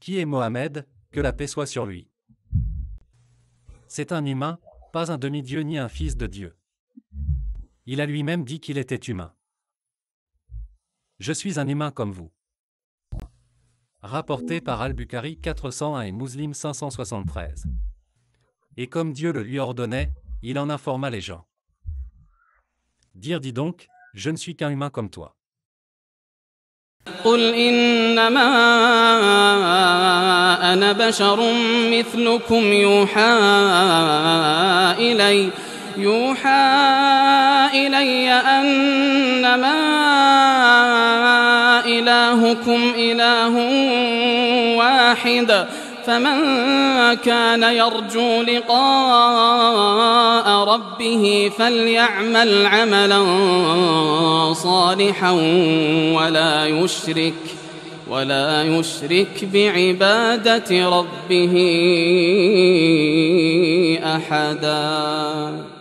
Qui est Mohammed, que la paix soit sur lui? C'est un humain, pas un demi-dieu ni un fils de Dieu. Il a lui-même dit qu'il était humain. Je suis un humain comme vous. Rapporté par Al-Bukhari 401 et Muslim 573. Et comme Dieu le lui ordonnait, il en informa les gens. Dire dit donc, je ne suis qu'un humain comme toi. قل إنما أنا بشر مثلكم يوحى إلي أنما إلهكم إله واحد فمن كان يرجو لقاء ربه فليعمل عملا صالحا ولا يشرك بعبادة ربه أحدا.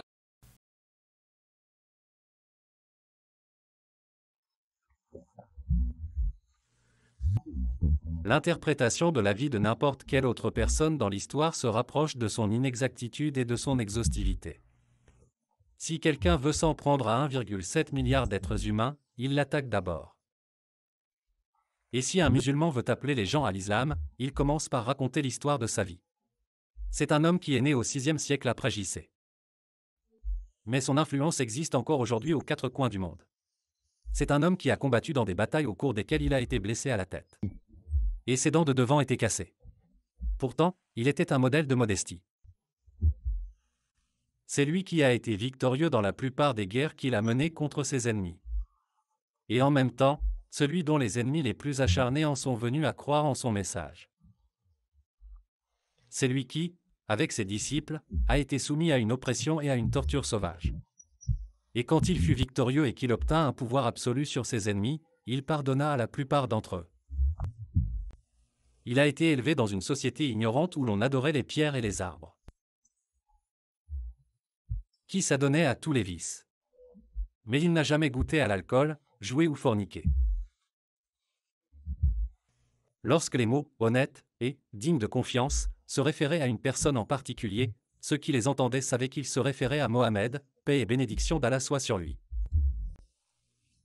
L'interprétation de la vie de n'importe quelle autre personne dans l'histoire se rapproche de son inexactitude et de son exhaustivité. Si quelqu'un veut s'en prendre à 1,7 milliard d'êtres humains, il l'attaque d'abord. Et si un musulman veut appeler les gens à l'islam, il commence par raconter l'histoire de sa vie. C'est un homme qui est né au VIe siècle après J.C. Mais son influence existe encore aujourd'hui aux quatre coins du monde. C'est un homme qui a combattu dans des batailles au cours desquelles il a été blessé à la tête. Et ses dents de devant étaient cassées. Pourtant, il était un modèle de modestie. C'est lui qui a été victorieux dans la plupart des guerres qu'il a menées contre ses ennemis. Et en même temps, celui dont les ennemis les plus acharnés en sont venus à croire en son message. C'est lui qui, avec ses disciples, a été soumis à une oppression et à une torture sauvage. Et quand il fut victorieux et qu'il obtint un pouvoir absolu sur ses ennemis, il pardonna à la plupart d'entre eux. Il a été élevé dans une société ignorante où l'on adorait les pierres et les arbres, qui s'adonnait à tous les vices. Mais il n'a jamais goûté à l'alcool, joué ou forniqué. Lorsque les mots « honnête » et « digne de confiance » se référaient à une personne en particulier, ceux qui les entendaient savaient qu'ils se référaient à Mohammed, paix et bénédiction d'Allah soit sur lui.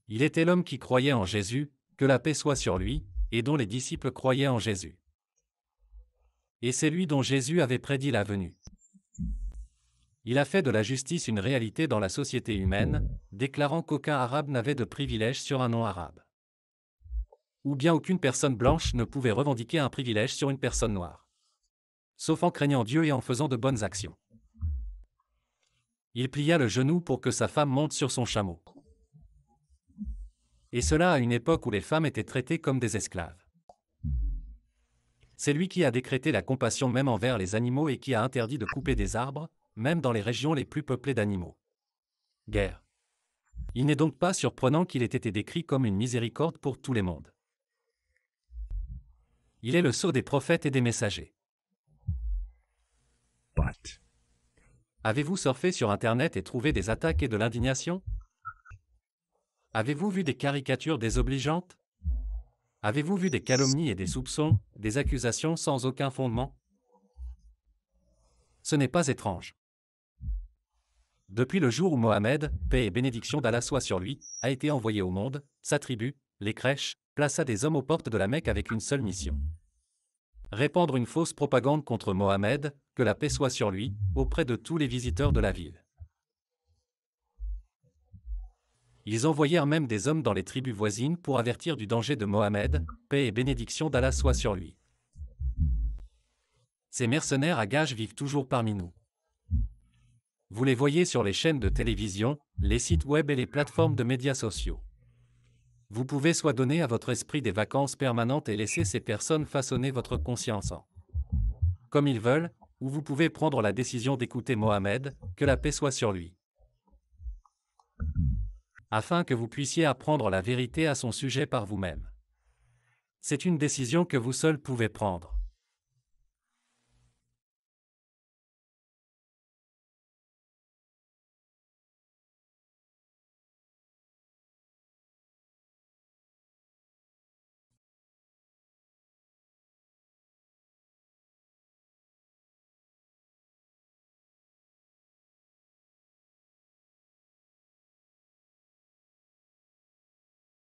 Il était l'homme qui croyait en Jésus, que la paix soit sur lui, et dont les disciples croyaient en Jésus. Et c'est lui dont Jésus avait prédit la venue. Il a fait de la justice une réalité dans la société humaine, déclarant qu'aucun arabe n'avait de privilège sur un non-arabe. Ou bien aucune personne blanche ne pouvait revendiquer un privilège sur une personne noire. Sauf en craignant Dieu et en faisant de bonnes actions. Il plia le genou pour que sa femme monte sur son chameau. Et cela à une époque où les femmes étaient traitées comme des esclaves. C'est lui qui a décrété la compassion même envers les animaux et qui a interdit de couper des arbres, même dans les régions les plus peuplées d'animaux. Guerre. Il n'est donc pas surprenant qu'il ait été décrit comme une miséricorde pour tous les mondes. Il est le sceau des prophètes et des messagers. But. Avez-vous surfé sur Internet et trouvé des attaques et de l'indignation? Avez-vous vu des caricatures désobligeantes? Avez-vous vu des calomnies et des soupçons, des accusations sans aucun fondement? Ce n'est pas étrange. Depuis le jour où Mohammed, paix et bénédiction d'Allah soit sur lui, a été envoyé au monde, sa tribu, les crèches, plaça des hommes aux portes de la Mecque avec une seule mission. Répandre une fausse propagande contre Mohammed, que la paix soit sur lui, auprès de tous les visiteurs de la ville. Ils envoyèrent même des hommes dans les tribus voisines pour avertir du danger de Mohammed, paix et bénédiction d'Allah soit sur lui. Ces mercenaires à gages vivent toujours parmi nous. Vous les voyez sur les chaînes de télévision, les sites web et les plateformes de médias sociaux. Vous pouvez soit donner à votre esprit des vacances permanentes et laisser ces personnes façonner votre conscience comme ils veulent, ou vous pouvez prendre la décision d'écouter Mohammed, que la paix soit sur lui. Afin que vous puissiez apprendre la vérité à son sujet par vous-même. C'est une décision que vous seul pouvez prendre.